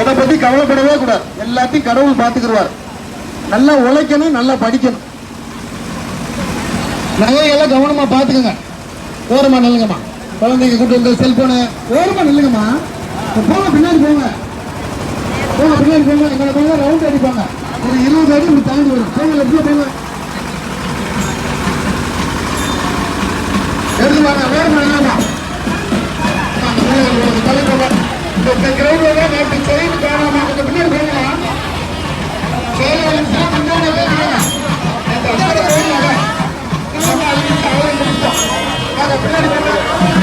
எதை பத்தி கவலைப்படவே கூடாது. எல்லாத்தையும் கடவுள் பார்த்துக்கிடுவார். நல்லா உழைக்கணும், நல்லா படிக்கணும். நகையெல்லாம் கவனமா பாத்துக்கோங்க. ஓரமா நில்லுங்கம்மா. குழந்தைங்க கூட்டு வந்து செல்போனு ஓரமா நில்லுங்கம்மா. போங்க, பின்னாடி போங்க, போங்க, பின்னாடி போங்க. எங்களை போங்க, ரவுண்ட் அடிப்பாங்க. ஒரு 20 அடி இப்படி தாண்டி வரும். போங்க, லெப்ட்ல போங்க. எடுத்து வாங்க, ஓரமா நில்லுங்கம்மா. கிரௌண்ட் நாட்டு செயல் காரணமா கொஞ்சம் பின்னாடி போகலாம். பின்னாடி